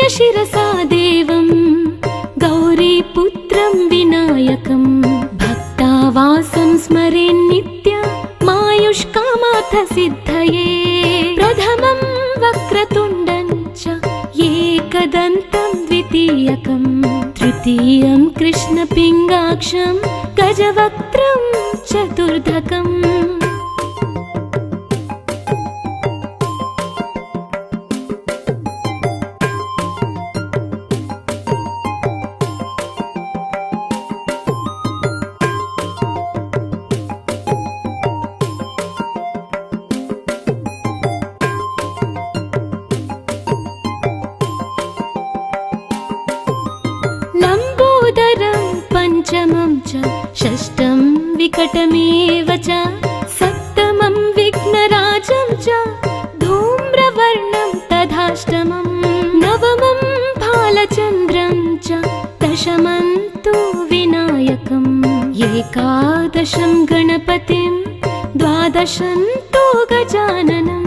प्रणम्य शिरसा देवं गौरीपुत्रं विनायकं भक्तावासं स्मरेन्नित्यमायुष्कामार्थसिद्धये प्रथमं वक्रतुण्डं च एकदन्तं द्वितीयकं तृतीयं कृष्णपिङ्गाक्षं गजवक्त्रं चतुर्धकम् पंचमं च षष्ठं विकटमेव च सप्तमं विघ्नराजं च धूम्रवर्णं तथाष्टमं नवमं भालचन्द्रं च दशमं तु विनायकम् एकादशं गणपतिं द्वादशं तु गजाननम्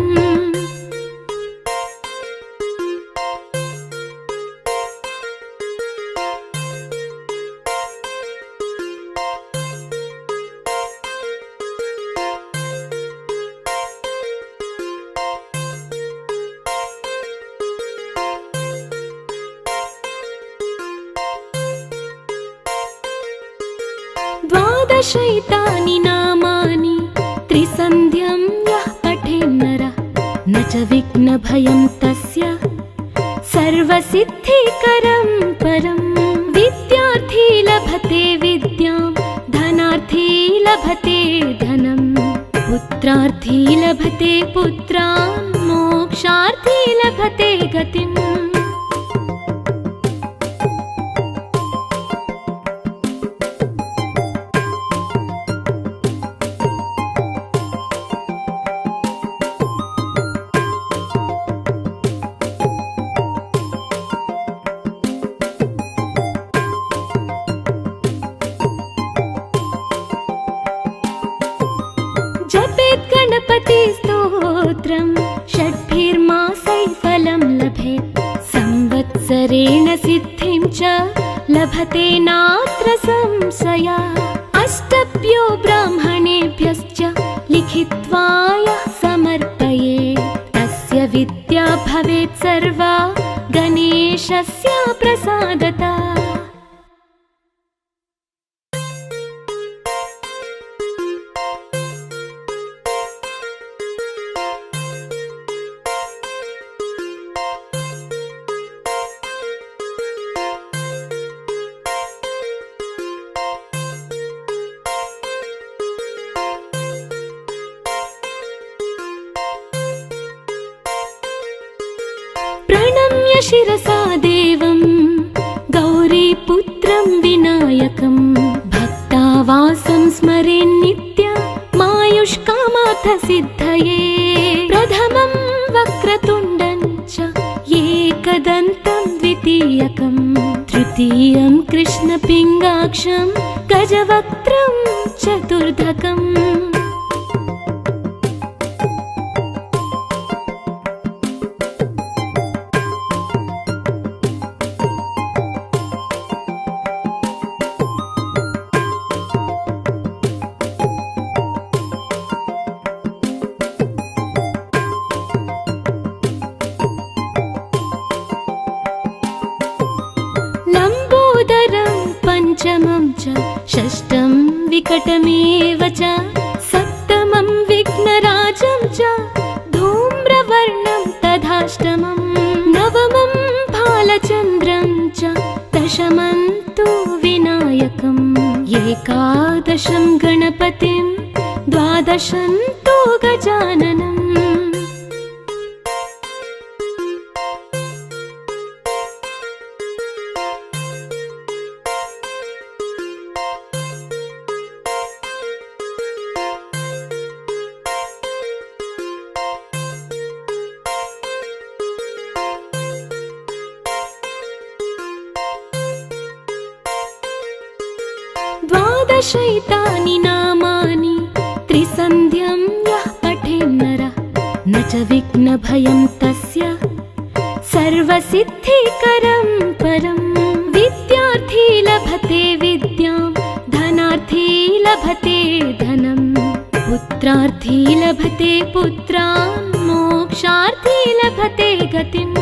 द्वादशैतानि नामानि त्रिसन्ध्यं यः पठेन्नरः न च विघ्नभयं तस्य सर्वसिद्धिकरं परं विद्यार्थी लभते विद्यां धनार्थी लभते धनं पुत्रार्थी लभते पुत्रान् मोक्षार्थी लभते गतिम् जपेत् गणपति स्तोत्रं षड्भिर्मासैः फलं लभेत् संवत्सरेण सिद्धिं च लभते नात्र संशयः अष्टभ्यो ब्राह्मणेभ्यश्च लिखित्वा यः समर्पयेत् तस्य विद्या भवेत् सर्वा गणेशस्य प्रसादतः प्रणम्य शिरसा देवं गौरीपुत्रं विनायकं भक्तावासं स्मरेन्नित्यमायुष्कामार्थसिद्धये प्रथमं वक्रतुण्डं च एकदन्तं द्वितीयकं तृतीयं कृष्णपिङ्गाक्षं गजवक्त्रं चतुर्धकम् पंचमं च षष्ठं विकटमेव च सप्तमं विघ्नराजं च धूम्रवर्णं तथाष्टमं नवमं भालचन्द्रं च दशमं तु विनायकम् एकादशं गणपतिं द्वादशं तु गजाननम् द्वादशैतानि नामानि त्रिसन्ध्यं यः पठेन्नरः न च विघ्नभयं तस्य सर्वसिद्धिकरं परं विद्यार्थी लभते विद्यां धनार्थी लभते धनं पुत्रार्थी लभते पुत्रान् मोक्षार्थी लभते गतिम्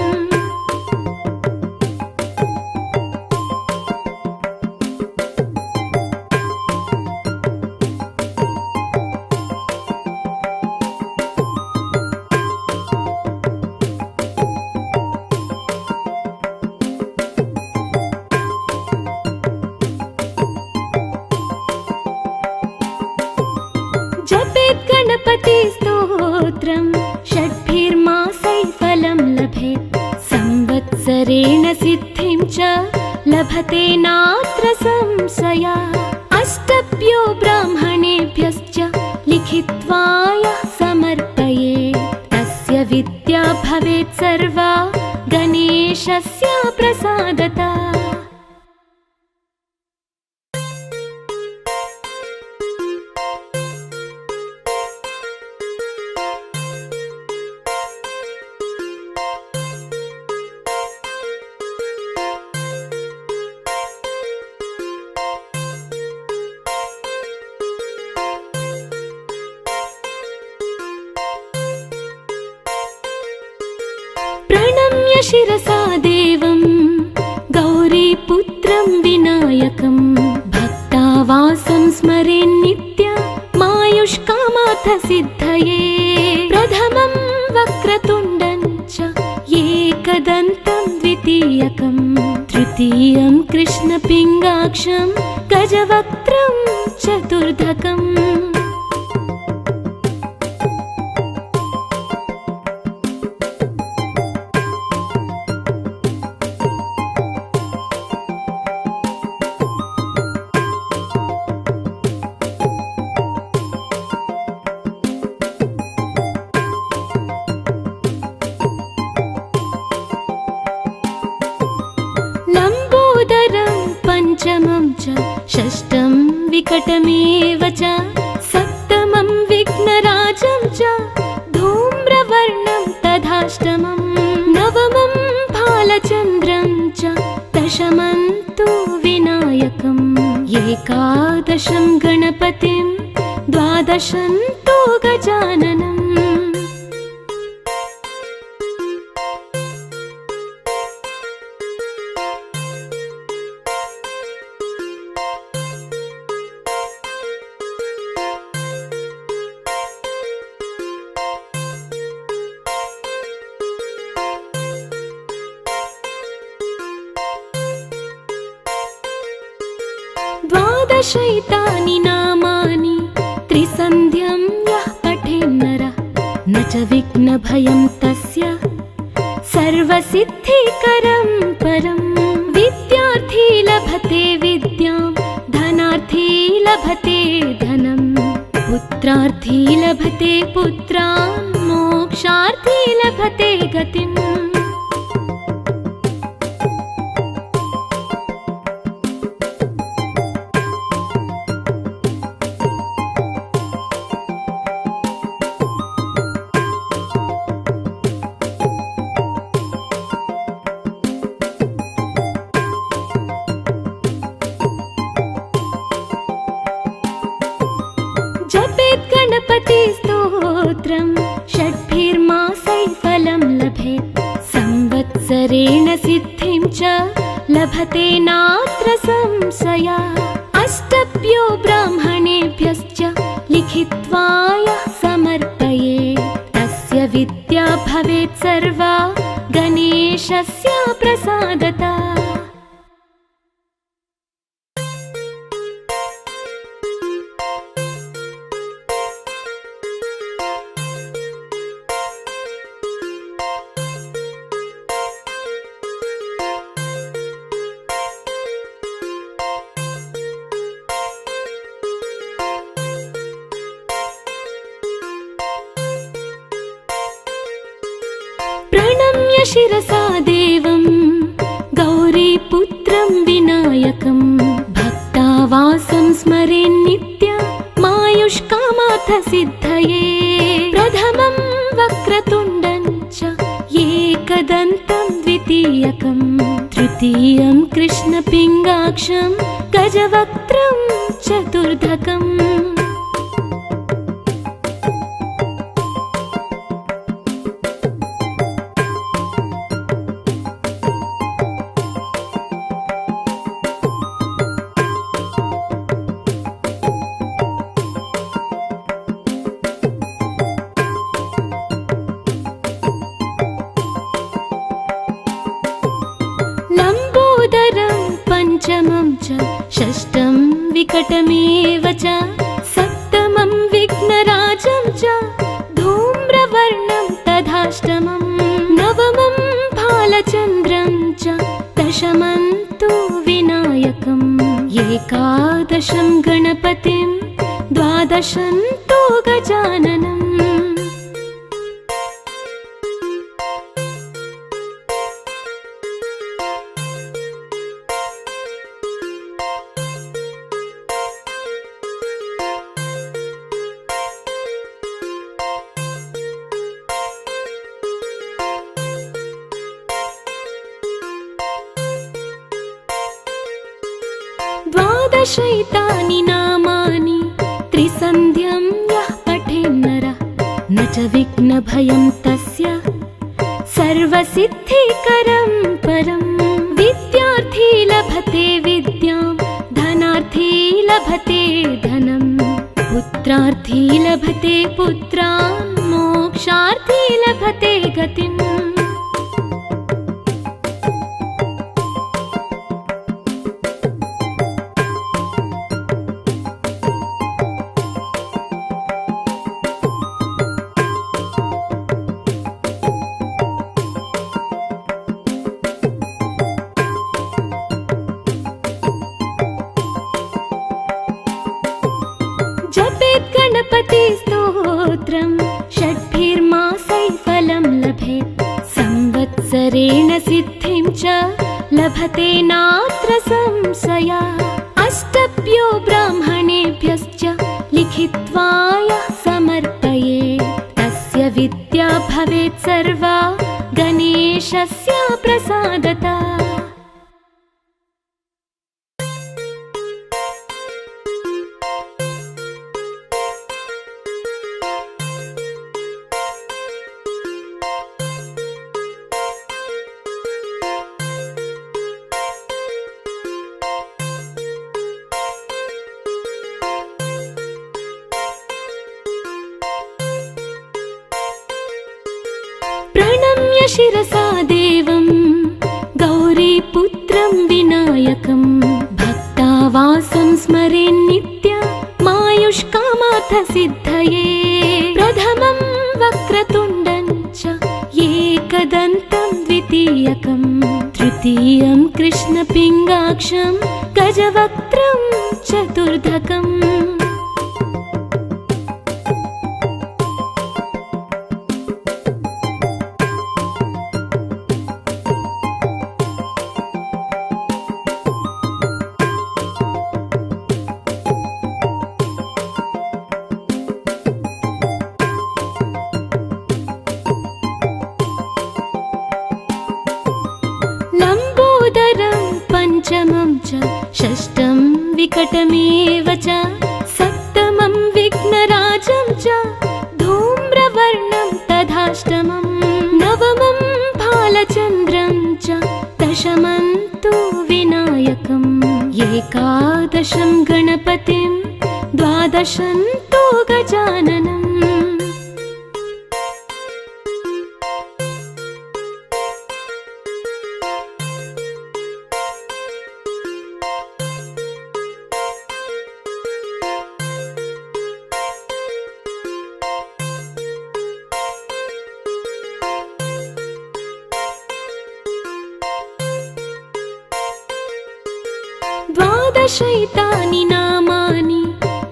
जपेत् गणपति स्तोत्रं षड्भिर्मासै फलं लभेत् संवत्सरेण सिद्धिं च लभते नात्र संशयः अष्टभ्यो ब्राह्मणेभ्यश्च लिखित्वा यः समर्पयेत् तस्य विद्या भवेत् सर्वा गणेशस्य प्रसादतः। प्रणम्य शिरसा देवं गौरीपुत्रं विनायकं भक्तावासं स्मरेन्नित्यमायुष्कामार्थ सिद्धये प्रथमं वक्रतुण्डं च एकदन्तं द्वितीयकं तृतीयं कृष्णपिङ्गाक्षं गजवक्त्रं चतुर्धकम् पंचमं च षष्ठं विकटमेव च सप्तमं विघ्नराजं च धूम्रवर्णं तथाष्टमं नवमं भालचन्द्रं च दशमं तु विनायकम् एकादशं गणपतिं द्वादशं तु गजाननम् द्वादशैतानि नामानि त्रिसन्ध्यं यः पठेन्नरः न च विघ्नभयं तस्य सर्वसिद्धिकरं परं विद्यार्थी लभते विद्यां धनार्थी लभते धनं पुत्रार्थी लभते पुत्रान् मोक्षार्थी लभते गतिम् जपेत् गणपति स्तोत्रं षड्भिर्मासै फलं लभेत् संवत्सरेण सिद्धिं च लभते नात्र संशयः अष्टभ्यो ब्राह्मणेभ्यश्च लिखित्वा यः समर्पयेत् तस्य विद्या भवेत् सर्वा गणेशस्य प्रसादतः। प्रणम्य शिरसा देवं गौरीपुत्रं विनायकं भक्तावासं स्मरेन्नित्यमायुष्कामार्थ सिद्धये प्रथमं वक्रतुण्डं च एकदन्तं द्वितीयकम् तृतीयं कृष्णपिङ्गाक्षं गजवक्त्रं चतुर्धकम् पंचमं च षष्ठं विकटमेव च सप्तमं विघ्नराजं च धूम्रवर्णं तथाष्टमं नवमं भालचन्द्रं च दशमं तु विनायकम् एकादशं गणपतिं द्वादशं तु गजाननम् द्वादशैतानि नामानि त्रिसन्ध्यं यः पठेन्नरः न च विघ्नभयं तस्य सर्वसिद्धिकरं परम् विद्यार्थी लभते विद्यां धनार्थी लभते धनम् पुत्रार्थी लभते पुत्रान् मोक्षार्थी लभते गतिम् जपेत् गणपति स्तोत्रं षड्भिर्मासैः फलं लभेत् संवत्सरेण सिद्धिं च लभते नात्र संशयः अष्टभ्यो ब्राह्मणेभ्यश्च लिखित्वा यः समर्पयेत् तस्य विद्या भवेत् सर्वा गणेशस्य प्रसादतः प्रणम्य शिरसा देवं गौरीपुत्रं विनायकं भक्तावासं स्मरेन्नित्यमायुष्कामार्थसिद्धये प्रथमं वक्रतुण्डं च एकदन्तं द्वितीयकं तृतीयं कृष्णपिङ्गाक्षं गजवक्त्रं चतुर्धकम् पंचमं च षष्ठं विकटमेव च सप्तमं विघ्नराजं च धूम्रवर्णं तथाष्टमं नवमं भालचन्द्रं च दशमं तु विनायकम् एकादशं गणपतिं द्वादशं तु गजाननम् द्वादशैतानि नामानि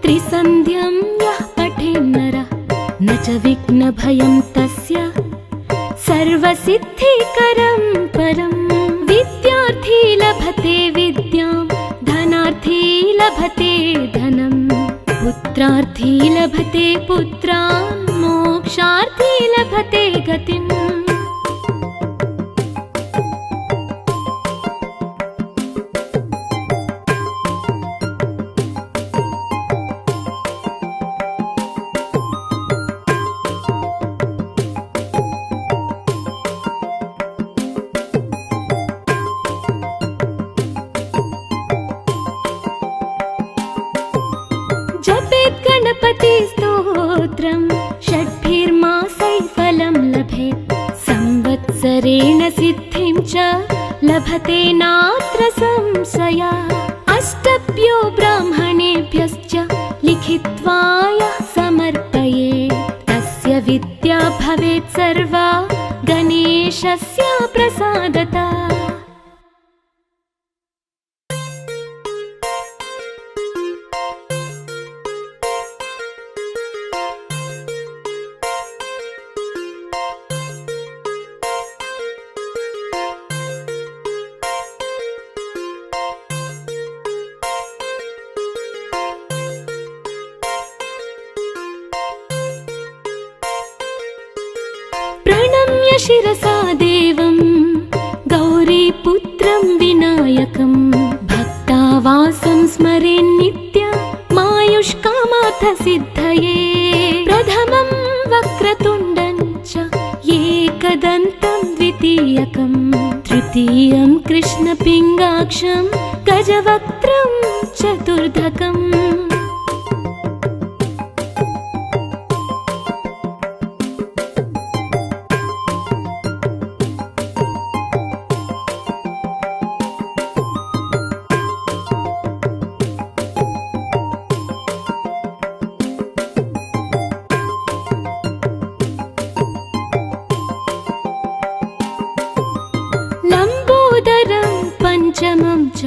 त्रिसन्ध्यं यः पठेन्नरः न च विघ्नभयं तस्य सर्वसिद्धिकरं परम् विद्यार्थी लभते विद्यां धनार्थी लभते धनम् पुत्रार्थी लभते पुत्रान् मोक्षार्थी लभते गतिम् संवत्सरेण सिद्धिं च लभते नात्र संशया अष्टभ्यो ब्राह्मणेभ्यश्च लिखित्वा यः समर्पयेत् तस्य विद्या भवेत् सर्वा गणेशस्य प्रसादता। प्रणम्य शिरसा देवं गौरीपुत्रं विनायकं भक्तावासं स्मरेन्नित्यमायुष्कामार्थसिद्धये प्रथमं वक्रतुण्डं च एकदन्तं द्वितीयकं तृतीयं कृष्णपिङ्गाक्षं गजवक्त्रं चतुर्धकम्। पंचमं च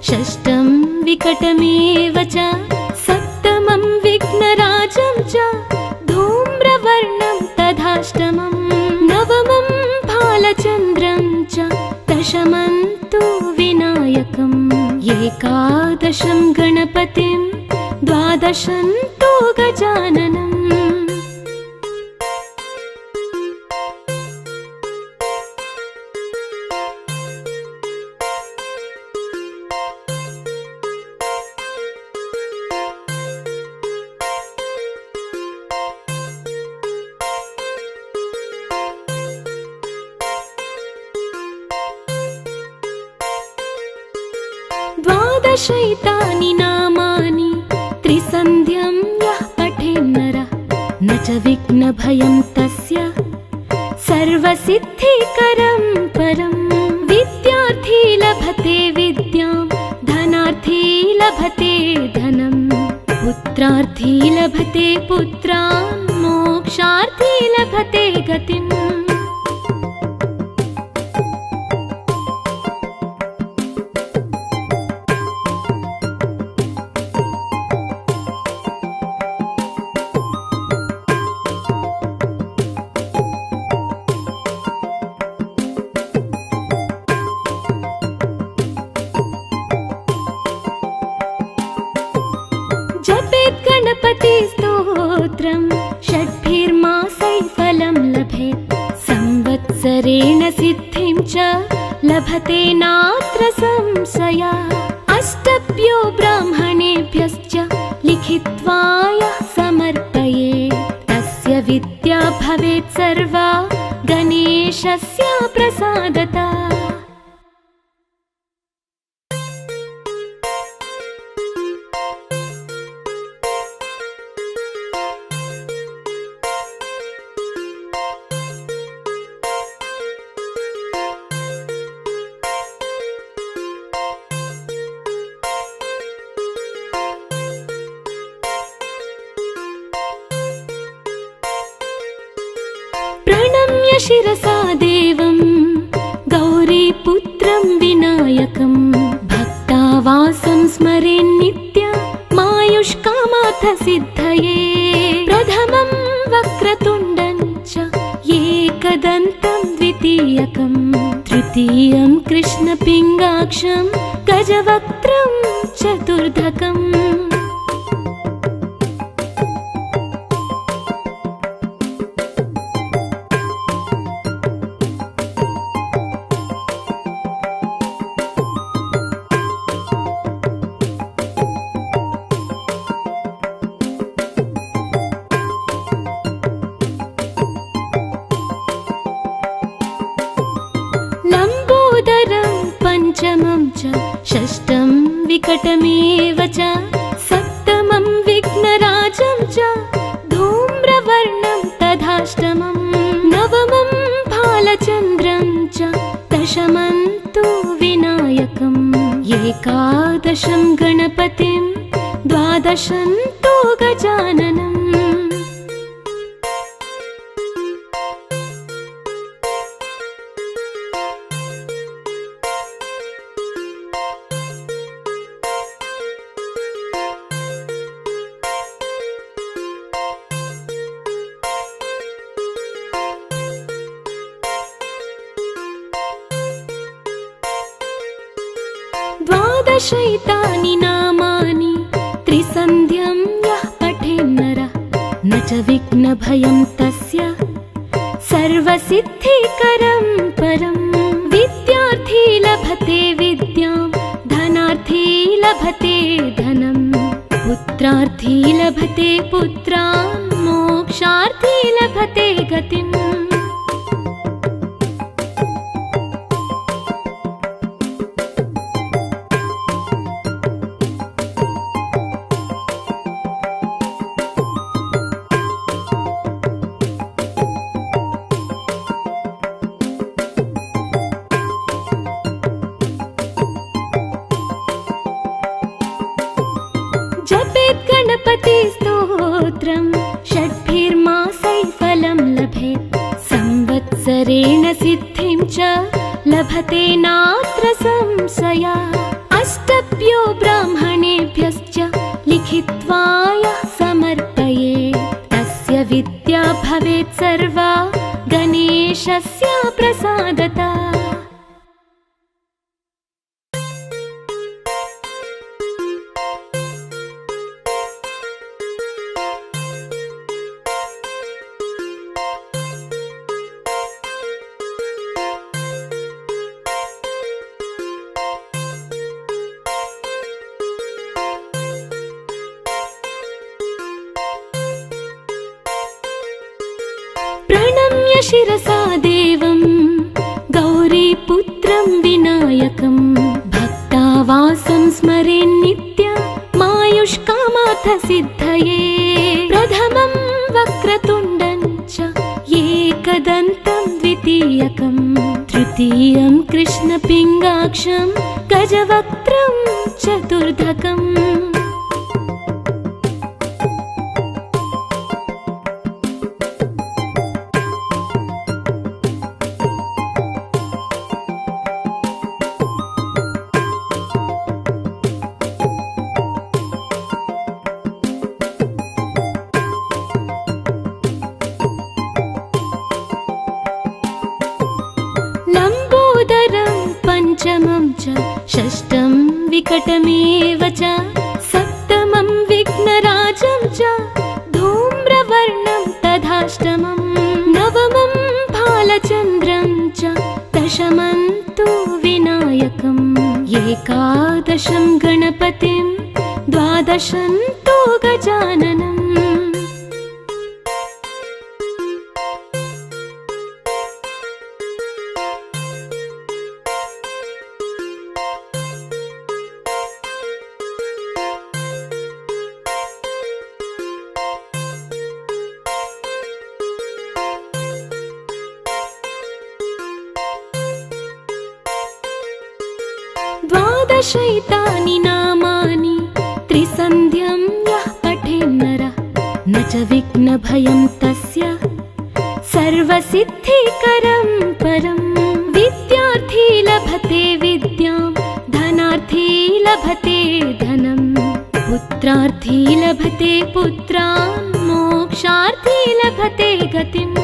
षष्ठं विकटमेव च सप्तमं विघ्नराजं च धूम्रवर्णं तथाष्टमं नवमं भालचन्द्रं च दशमं तु विनायकम् एकादशं गणपतिं द्वादशं तु गजाननम्। द्वादशैतानि नामानि त्रिसन्ध्यं यः पठेन्नरः न च विघ्नभयं तस्य सर्वसिद्धिकरं परं विद्यार्थी लभते विद्यां धनार्थी लभते धनं पुत्रार्थी लभते पुत्रान् मोक्षार्थी लभते गतिम्। जपेत् गणपति स्तोत्रं षड्भिर्मासैः फलं लभेत् संवत्सरेण सिद्धिं च लभते नात्र संशया अष्टभ्यो ब्राह्मणेभ्यश्च लिखित्वा यः समर्पयेत् तस्य विद्या भवेत् सर्वा गणेशस्य प्रसादता। प्रणम्य शिरसा देवं गौरीपुत्रं विनायकं भक्तावासं स्मरेन्नित्यमायुष्कामार्थसिद्धये प्रथमं वक्रतुण्डं च एकदन्तं द्वितीयकं तृतीयं कृष्णपिङ्गाक्षं गजवक्त्रं चतुर्धकम्। पंचमं च षष्ठं विकटमेव च सप्तमं विघ्नराजं च धूम्रवर्णं तथाष्टमं नवमं भालचन्द्रं बालचन्द्रं च दशमं तु विनायकम् एकादशं गणपतिं द्वादशं तु गजाननम् द्वादशैतानि नामानि त्रिसन्ध्यं यः पठेन्नरः न च विघ्नभयं तस्य सर्वसिद्धिकरं परम् विद्यार्थी लभते विद्यां धनार्थी लभते धनम् पुत्रार्थी लभते पुत्रान् मोक्षार्थी लभते गतिम् जपेत् गणपति स्तोत्रं षड्भिर्मासैः फलं लभेत् संवत्सरेण सिद्धिं च लभते नात्र संशयः अष्टभ्यो ब्राह्मणेभ्यश्च लिखित्वा यः समर्पयेत् तस्य विद्या भवेत् सर्वा गणेशस्य प्रसादतः प्रणम्य शिरसा देवं गौरीपुत्रं विनायकं भक्तावासं स्मरेन्नित्यमायुष्कामार्थसिद्धये प्रथमं वक्रतुण्डं च एकदन्तं द्वितीयकं तृतीयं कृष्णपिङ्गाक्षं गजवक्त्रं चतुर्धकम् पञ्चमं च षष्ठं विकटमेव च सप्तमं विघ्नराजं च धूम्रवर्णं तथाष्टमं नवमं बालचन्द्रं च दशमं तु विनायकम् एकादशं गणपतिं द्वादशं तु गजाननम् द्वादशैतानि नामानि त्रिसन्ध्यं यः पठेन्नरः न च विघ्नभयं तस्य सर्वसिद्धिकरं परम् विद्यार्थी लभते विद्यां धनार्थी लभते धनम् पुत्रार्थी लभते पुत्रान् मोक्षार्थी लभते गतिम्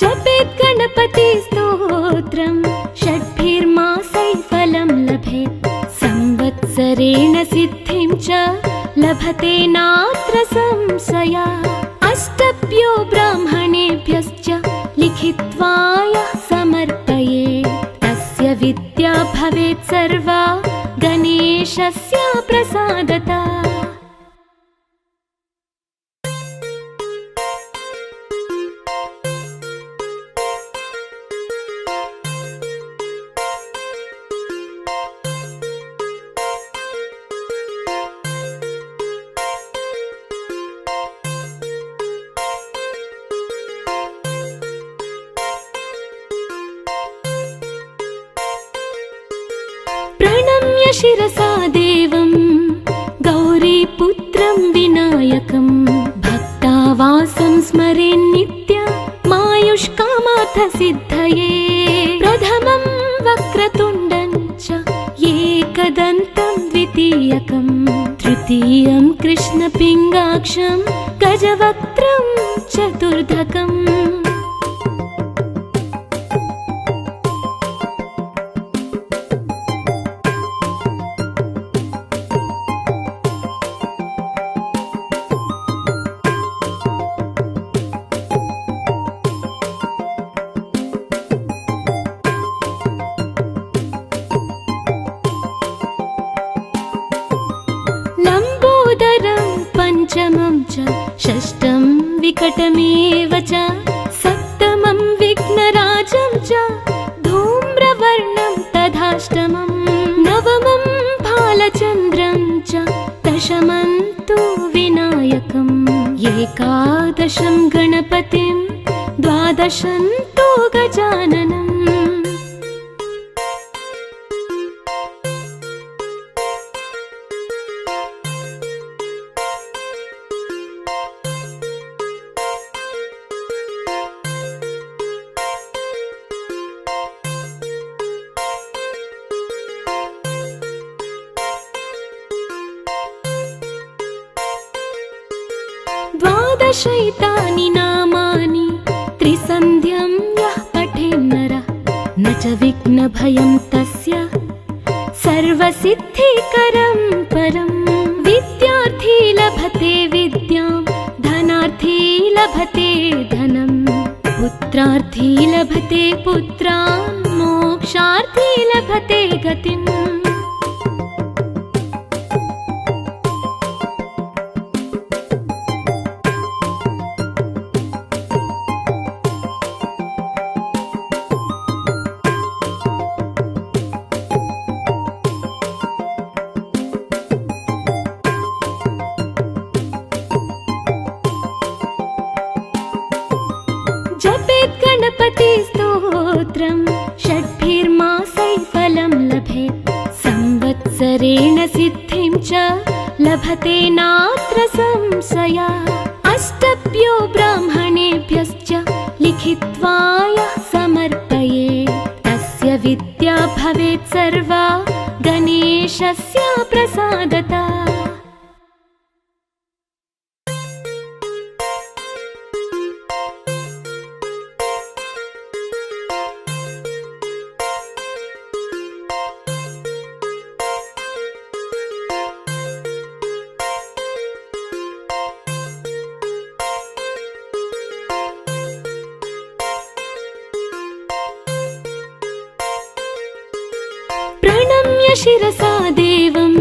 जपेत् गणपति स्तोत्रं षड्भिर्मासैः फलं लभेत् संवत्सरेण सिद्धिं च लभते नात्र संशयः अष्टभ्यो ब्राह्मणेभ्यश्च लिखित्वा यः समर्पयेत् तस्य विद्या भवेत् सर्वा गणेशस्य प्रसादता। प्रणम्य शिरसा देवं गौरीपुत्रं विनायकं भक्तावासं स्मरेन्नित्यमायुष्कामार्थसिद्धये। प्रथमं वक्रतुण्डं च एकदन्तं द्वितीयकं तृतीयं कृष्णपिङ्गाक्षं गजवक्त्रं चतुर्धकम्। पञ्चमं च षष्ठं विकटमेव च सप्तमं विघ्नराजं च धूम्रवर्णं तथाष्टमं नवमं भालचन्द्रं च दशमं तु विनायकम् एकादशं गणपतिं द्वादशं तु गजाननम्। द्वादशैतानि नामानि त्रिसन्ध्यं यः पठेन्नरः न च विघ्नभयं तस्य सर्वसिद्धिकरं परम्। विद्यार्थी लभते विद्यां धनार्थी लभते धनं पुत्रार्थी लभते पुत्रान् मोक्षार्थी लभते गतिम्। जपेत् गणपतिस्तोत्रं षड्भिर्मासैः फलं लभेत् संवत्सरेण सिद्धिं च लभते नात्र संशयः। अष्टभ्यो ब्राह्मणेभ्यश्च लिखित्वा यः समर्पयेत् तस्य विद्या भवेत् सर्वा गणेशस्य प्रसादता। प्रणम्य शिरसा देवं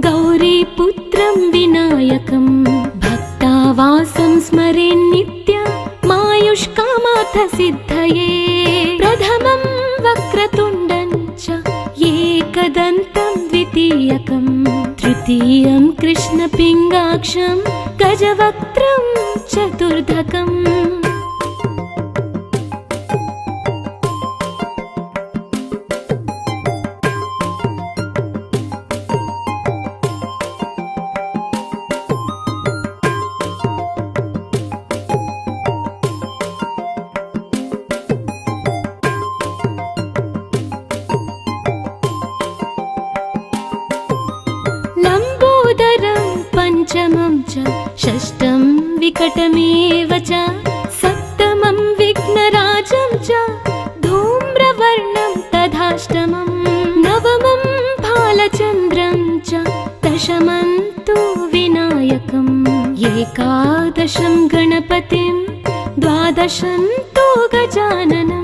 गौरीपुत्रं विनायकं भक्तावासं स्मरेन्नित्यमायुष्कामार्थसिद्धये। प्रथमं वक्रतुण्डं च एकदन्तं द्वितीयकं तृतीयं कृष्णपिङ्गाक्षं गजवक्त्रं चतुर्धकम्। पञ्चमं च षष्ठं विकटमेव च सप्तमं विघ्नराजं च धूम्रवर्णं तथाष्टमं नवमं भालचन्द्रं च दशमं तु विनायकम् एकादशं गणपतिं द्वादशं तु गजाननम्।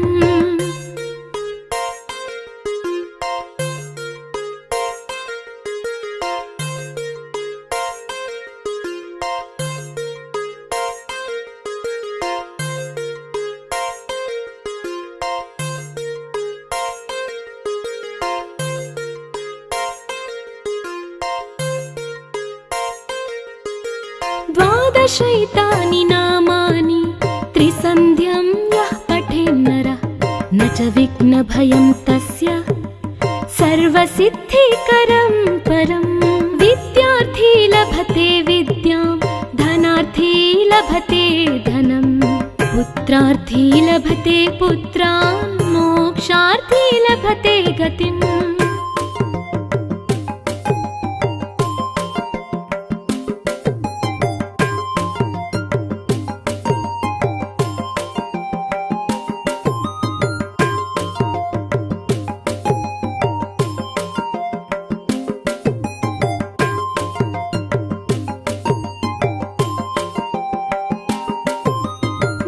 द्वादशैतानि नामानि त्रिसन्ध्यं यः पठेन्नरः न च विघ्नभयं तस्य सर्वसिद्धिकरं परम्। विद्यार्थी लभते विद्यां धनार्थी लभते धनं पुत्रार्थी लभते पुत्रान् मोक्षार्थी लभते गतिम्।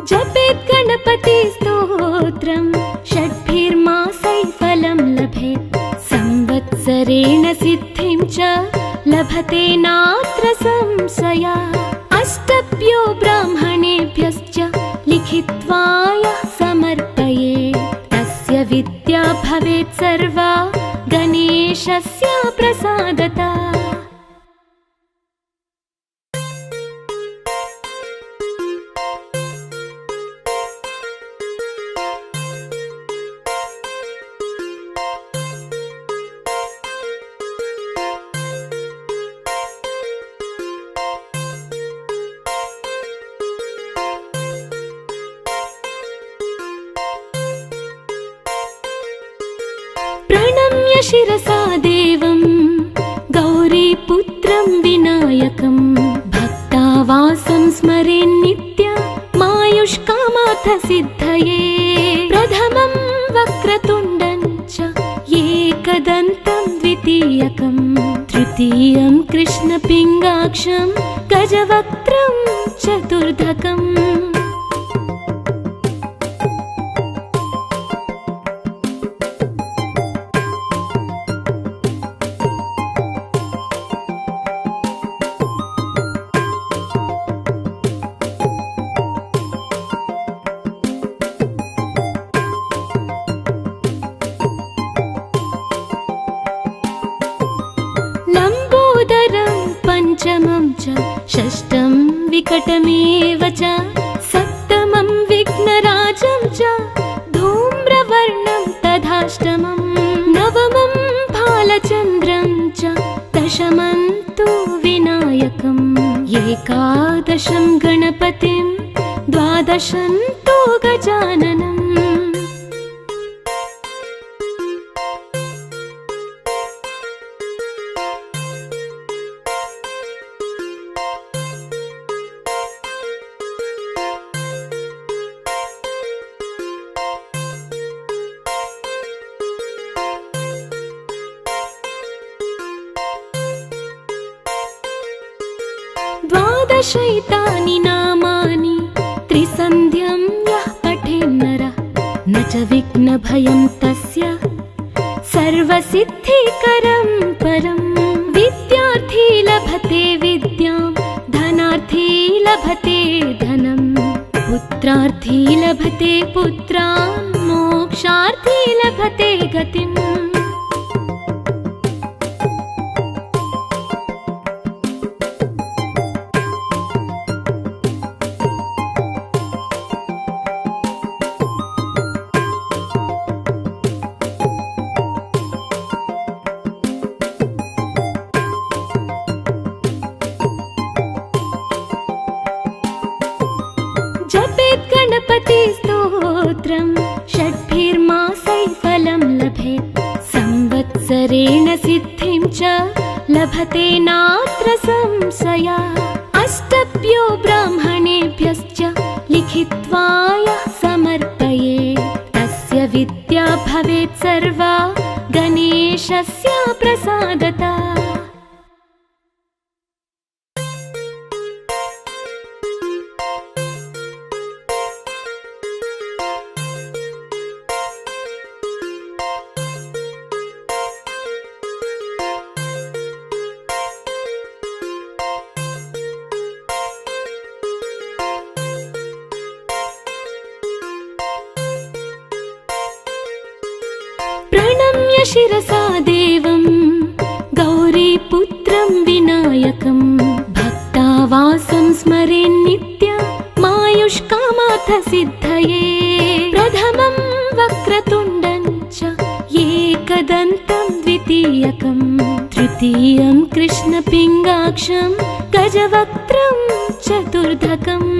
जपेत् गणपति स्तोत्रं षड्भिर्मासैः फलं लभेत् संवत्सरेण सिद्धिं च लभते नात्र संशयः। अष्टभ्यो ब्राह्मणेभ्यश्च लिखित्वा यः समर्पयेत् तस्य विद्या भवेत् सर्वा गणेशस्य प्रसादतः। प्रणम्य शिरसा देवं गौरीपुत्रं विनायकं भक्तावासं स्मरेन्नित्यं मायुष्कामार्थ सिद्धये। प्रथमं वक्रतुण्डं च एकदन्तं द्वितीयकं तृतीयं कृष्णपिङ्गाक्षं गजवक्त्रं चतुर्धकम्। लम्बोदरं पञ्चमं च षष्ठं विकटमेव च सप्तमं विघ्नराजं च धूम्रवर्णं तथाष्टमं। नवमं भालचन्द्रं च दशमं तु विनायकम्। एकादशं गणपतिं द्वादशं तु गजाननम्। द्वादशैतानि नामानि त्रिसन्ध्यं यः पठेन्नरः न च विघ्नभयं तस्य सर्वसिद्धिकरं परम्। विद्यार्थी लभते विद्यां धनार्थी लभते धनं पुत्रार्थी लभते पुत्रान् मोक्षार्थी लभते गतिम्। जपेत् गणपति स्तोत्रं षड्भिर्मासैः फलं लभेत् संवत्सरेण सिद्धिं च लभते नात्र संशयः। अष्टभ्यो ब्राह्मणेभ्यश्च लिखित्वा यः समर्पयेत् तस्य विद्या भवेत् सर्वा गणेशस्य प्रसादतः। प्रणम्य शिरसा देवं गौरीपुत्रं विनायकं भक्तावासं स्मरेन् सिद्धये प्रथमं वक्रतुण्डं च एकदन्तं द्वितीयकं तृतीयं कृष्णपिङ्गाक्षं गजवक्त्रं चतुर्धकम्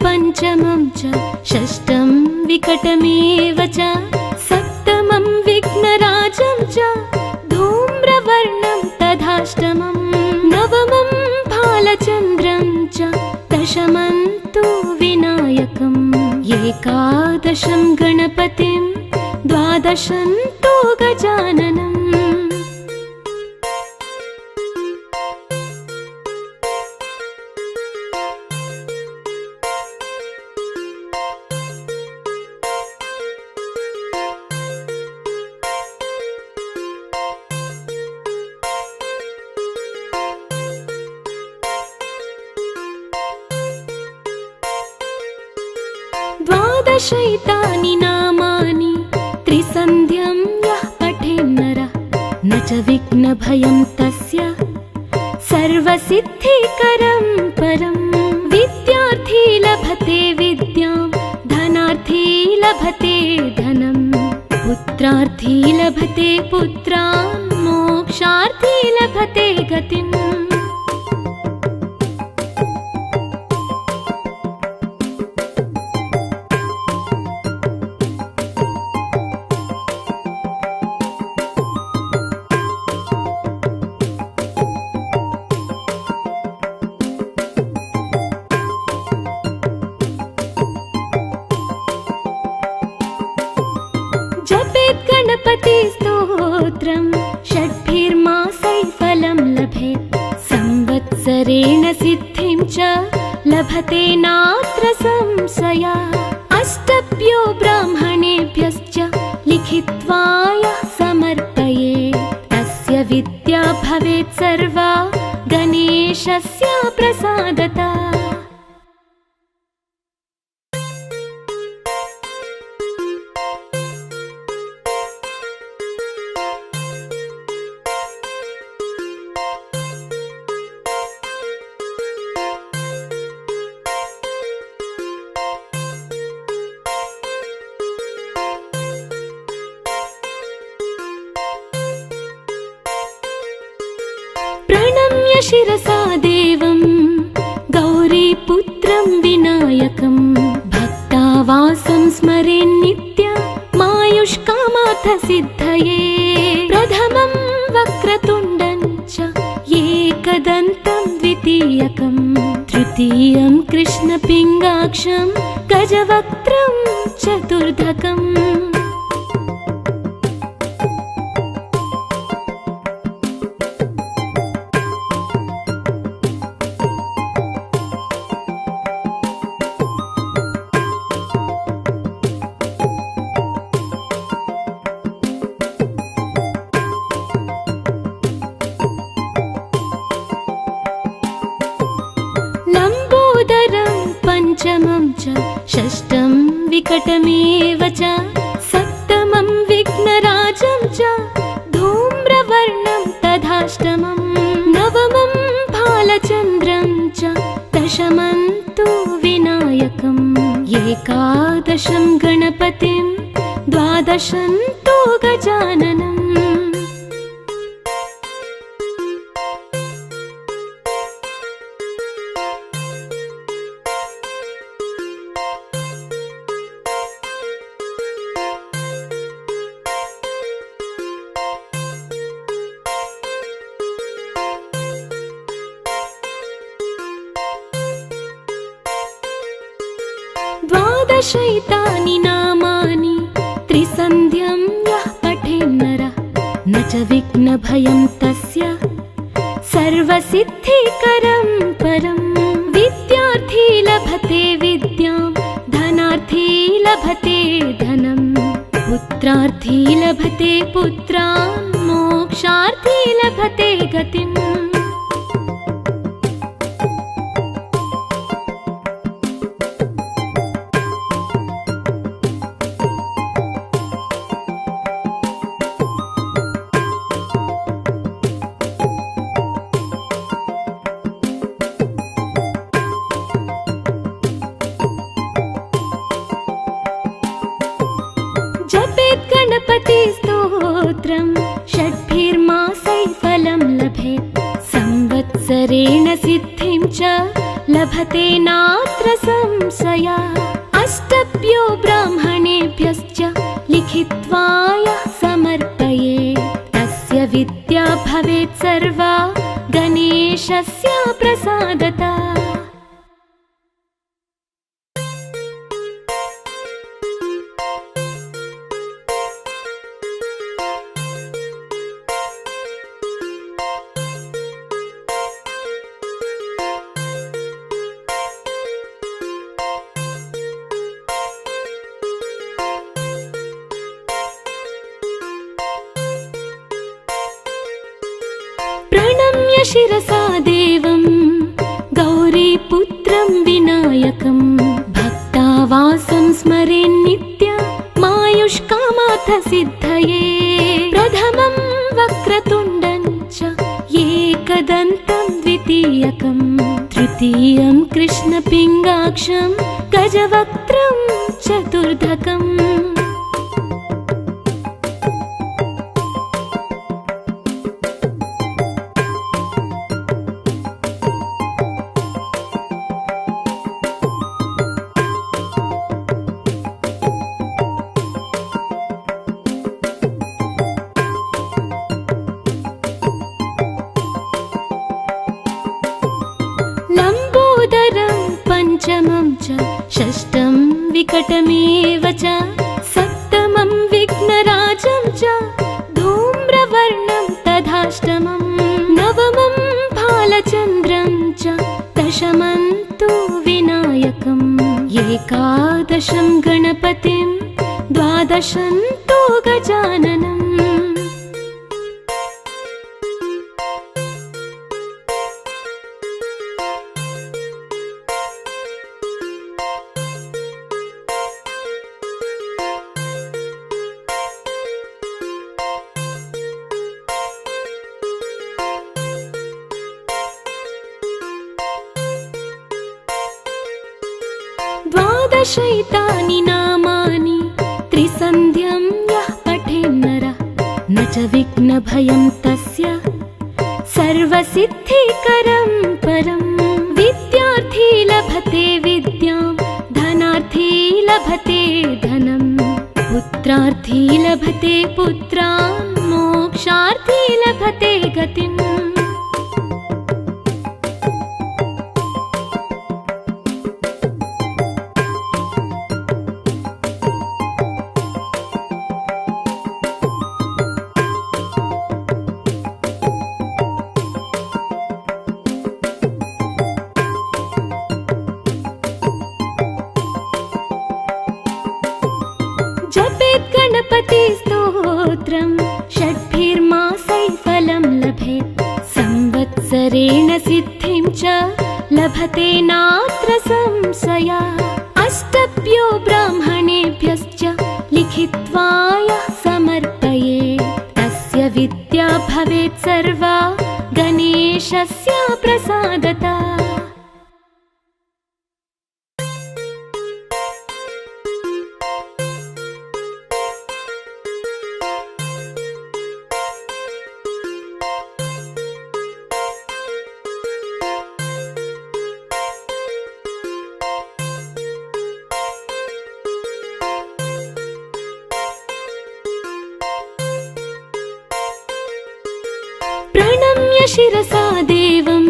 पंचमं च षष्ठं विकटमेव च सप्तमं विघ्नराजं च धूम्रवर्णं तथाष्टमं नवमं भालचन्द्रं च दशमं तु विनायकम् एकादशं गणपतिं द्वादशं तु गजाननम् द्वादशैतानि नामानि त्रिसन्ध्यं यः पठेन्नरः न च विघ्नभयं तस्य सर्वसिद्धिकरं परं विद्यार्थी लभते विद्यां धनार्थी लभते धनं पुत्रार्थी लभते पुत्रान् मोक्षार्थी लभते गतिम् गणपतिस्तोत्रं षड्भिर्मासैः फलं लभेत् संवत्सरेण सिद्धिं च लभते नात्र संशयः अष्टभ्यो ब्राह्मणेभ्यश्च लिखित्वा यः समर्पयेत् तस्य विद्या भवेत् सर्वा गणेशस्य प्रसादतः प्रणम्य शिरसा देवं गौरीपुत्रं विनायकं भक्तावासं स्मरेन्नित्यमायुष्कामार्थसिद्धये प्रथमं वक्रतुण्डं च एकदन्तं द्वितीयकं तृतीयं कृष्णपिङ्गाक्षं गजवक्त्रं चतुर्धकम् पंचमं च षष्ठं विकटमेव च सप्तमं विघ्नराजं च धूम्रवर्णं तथाष्टमं नवमं भालचन्द्रं च दशमं तु विनायकम् एकादशं गणपतिं द्वादशं तु गजाननम् द्वादशैतानि नामानि त्रिसन्ध्यं यः पठेन्नरः न च विघ्नभयं तस्य सर्वसिद्धिकरं परं विद्यार्थी लभते विद्यां धनार्थी लभते धनं पुत्र पुत्रार्थी लभते पुत्रान् मोक्षार्थी लभते गतिम्। जपेत् गणपति स्तोत्रम् षड्भिर्मासै फलं लभेत्। संवत्सरेण सिद्धिं च लभते नात्र संशयः। अष्टभ्यो ब्राह्मणेभ्यश्च लिखित्वा यः समर्पयेत् तस्य विद्या भवेत् सर्वा गणेशस्य प्रसादतः। प्रणम्य शिरसा देवं गौरीपुत्रं विनायकं भक्तावासं स्मरेन्नित्यमायुष्कामार्थ सिद्धये। प्रथमं वक्रतुण्डं च एकदन्तं द्वितीयकं तृतीयं कृष्णपिङ्गाक्षं गजवक्त्रं चतुर्धकम्। लम्बोदरं पञ्चमं च षष्ठं विकटमेव च सप्तमं विघ्नराजं च धूम्रवर्णं तथाष्टमं। नवमं भालचन्द्रं च दशमं तु विनायकम्। एकादशं गणपतिं द्वादशं तु गजाननम्। द्वादशैतानि नामानि त्रिसन्ध्यं यः पठेन्नरः न च विघ्नभयं तस्य सर्वसिद्धिकरं परम्। विद्यार्थी लभते विद्यां धनार्थी लभते धनम्। पुत्रार्थी लभते पुत्रान् मोक्षार्थी लभते गतिम्। जपेत् गणपति स्तोत्रम् षड्भिर्मासै फलं लभेत्। संवत्सरेण सिद्धिं च लभते नात्र संशयः। अष्टभ्यो ब्राह्मणेभ्यश्च लिखित्वा यः समर्पयेत् तस्य विद्या भवेत् सर्वा गणेशस्य प्रसादतः। प्रणम्य शिरसा देवं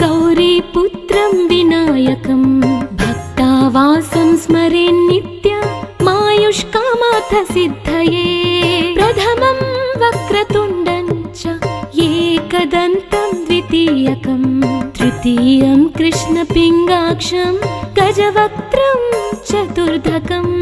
गौरीपुत्रं विनायकं भक्तावासं स्मरेन्नित्यमायुष्कामार्थ सिद्धये। प्रथमं वक्रतुण्डं च एकदन्तं द्वितीयकं तृतीयं कृष्णपिङ्गाक्षं गजवक्त्रं चतुर्धकम्।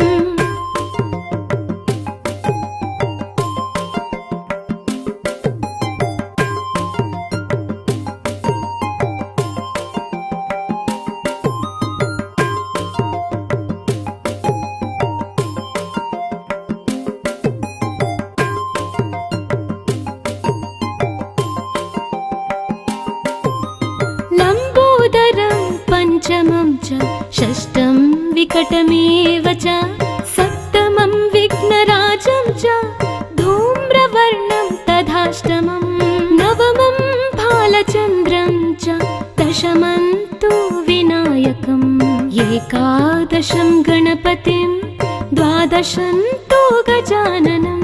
विकटमेव च सप्तमं विघ्नराजं च धूम्रवर्णं तथाष्टमं नवमं भालचन्द्रं च दशमं तु विनायकम् एकादशं गणपतिं द्वादशं तु गजाननम्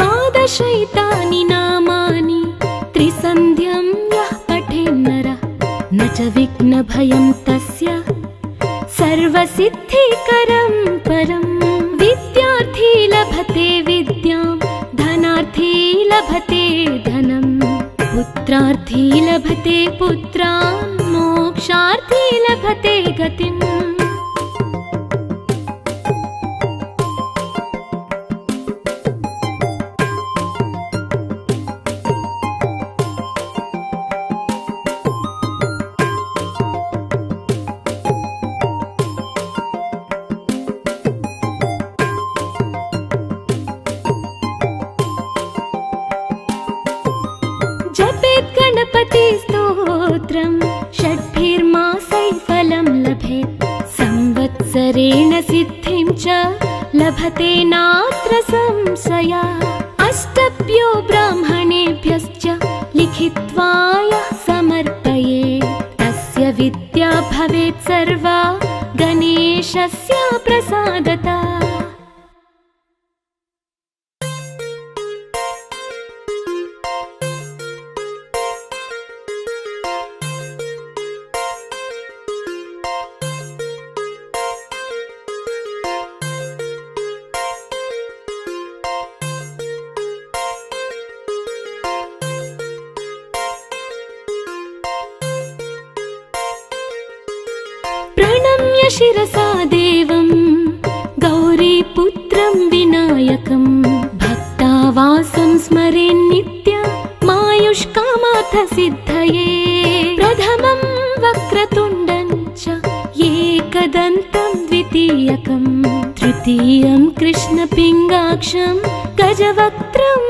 द्वादशैतानि नामानि त्रिसन्ध्यं यः पठेन्नरः न च विघ्नभयं तस्य सर्वसिद्धिकरं परं विद्यार्थी लभते विद्यां धनार्थी लभते धनं पुत्रार्थी लभते पुत्रान् मोक्षार्थी लभते गतिम् जपेत् गणपति स्तोत्रं षड्भिर्मासैः फलं लभेत् संवत्सरेण सिद्धिं च लभते नात्र संशयः अष्टभ्यो ब्राह्मणेभ्यश्च लिखित्वा यः समर्पयेत् तस्य विद्या भवेत् सर्वा गणेशस्य प्रसादतः प्रणम्य शिरसा देवं गौरीपुत्रं विनायकं भक्तावासं स्मरेन्नित्यमायुष्कामार्थसिद्धये प्रथमं वक्रतुण्डं च एकदन्तं द्वितीयकं तृतीयं कृष्णपिङ्गाक्षं गजवक्त्रं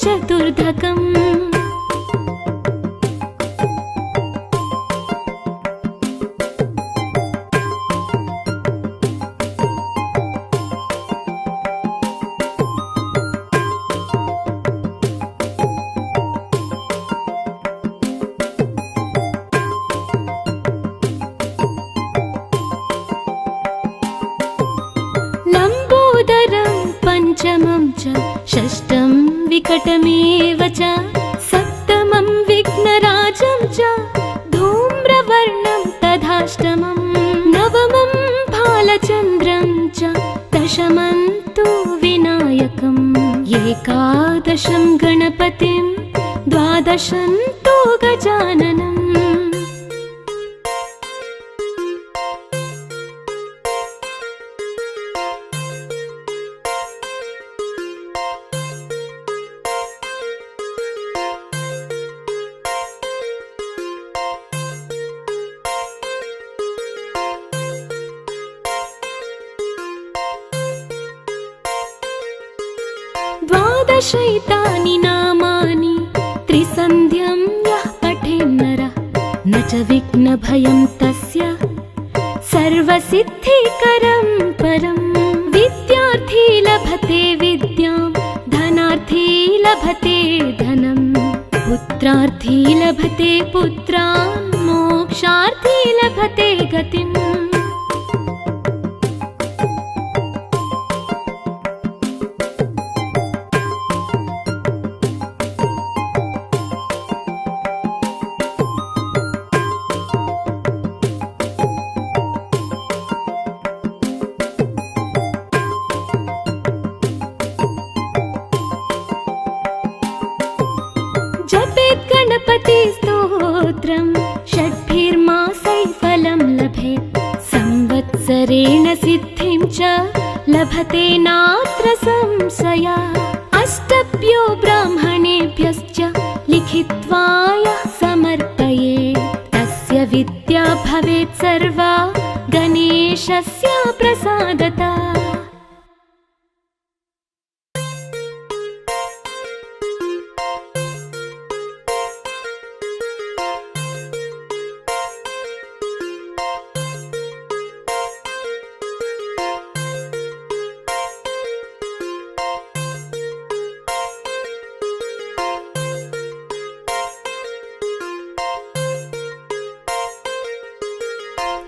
चतुर्धकम् पंचमं च षष्ठं विकटमेव च सप्तमं विघ्नराजं च धूम्रवर्णं तथाष्टमं नवमं भालचन्द्रं च दशमं तु विनायकम् एकादशं गणपतिं द्वादशं तु गजाननम् द्वादशैतानि नामानि त्रिसन्ध्यं यः पठेन्नरः न च विघ्नभयं तस्य सर्वसिद्धिकरं परं विद्यार्थी लभते विद्यां धनार्थी लभते धनं पुत्रार्थी लभते पुत्रान् मोक्षार्थी लभते गतिम् जपेत् गणपति स्तोत्रं षड्भिर्मासैः फलं लभेत् संवत्सरेण सिद्धिं च लभते नात्र संशयः अष्टभ्यो ब्राह्मणेभ्यश्च लिखित्वा यः समर्पयेत् तस्य विद्या भवेत् सर्वा गणेशस्य प्रसादतः।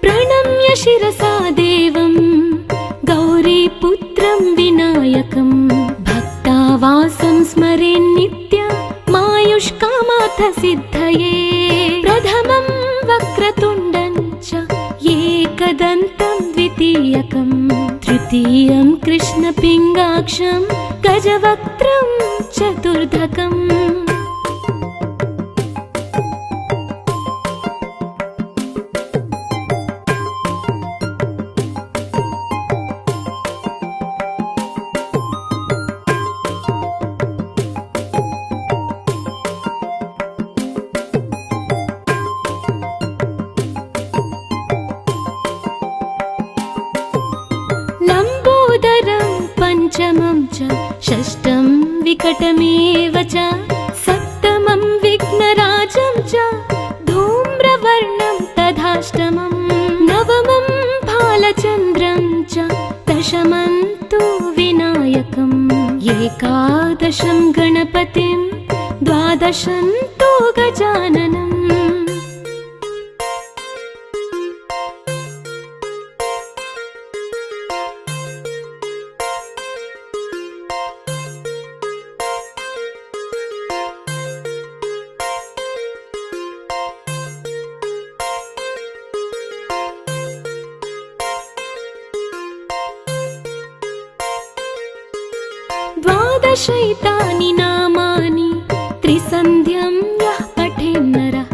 प्रणम्य शिरसा देवं गौरीपुत्रं विनायकं भक्तावासं स्मरेन्नित्यमायुष्कामार्थ सिद्धये। प्रथमं वक्रतुण्डं च एकदन्तं द्वितीयकं तृतीयं कृष्णपिङ्गाक्षं गजवक्त्रं चतुर्धकम्। पंचमं च षष्ठं विकटमेव च सप्तमं विघ्नराजं च धूम्रवर्णं तथाष्टमं नवमं भालचन्द्रं च दशमं तु विनायकम् एकादशं गणपतिं द्वादशं तु गजाननम्। द्वादशैतानि नामानि त्रिसन्ध्यं यः पठेन्नरः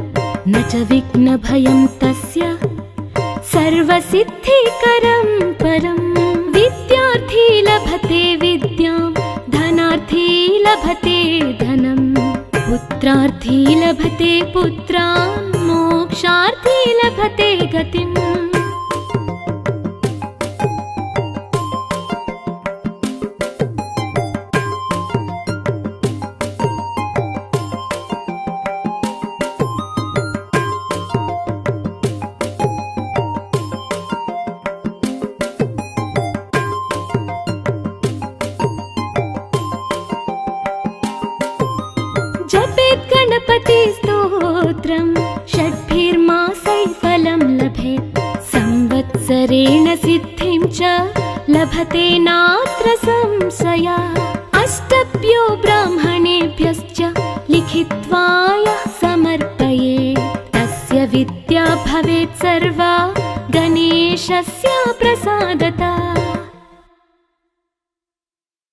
न च विघ्नभयं तस्य सर्वसिद्धिकरं परम्। विद्यार्थी लभते विद्यां धनार्थी लभते धनं पुत्रार्थी लभते पुत्रान् मोक्षार्थी लभते गतिम्। जपेत् गणपति स्तोत्रं षड्भिर्मासैः फलं लभेत् संवत्सरेण सिद्धिं च लभते नात्र संशयः। अष्टभ्यो ब्राह्मणेभ्यश्च लिखित्वा यः समर्पयेत् तस्य विद्या भवेत् सर्वा गणेशस्य प्रसादतः।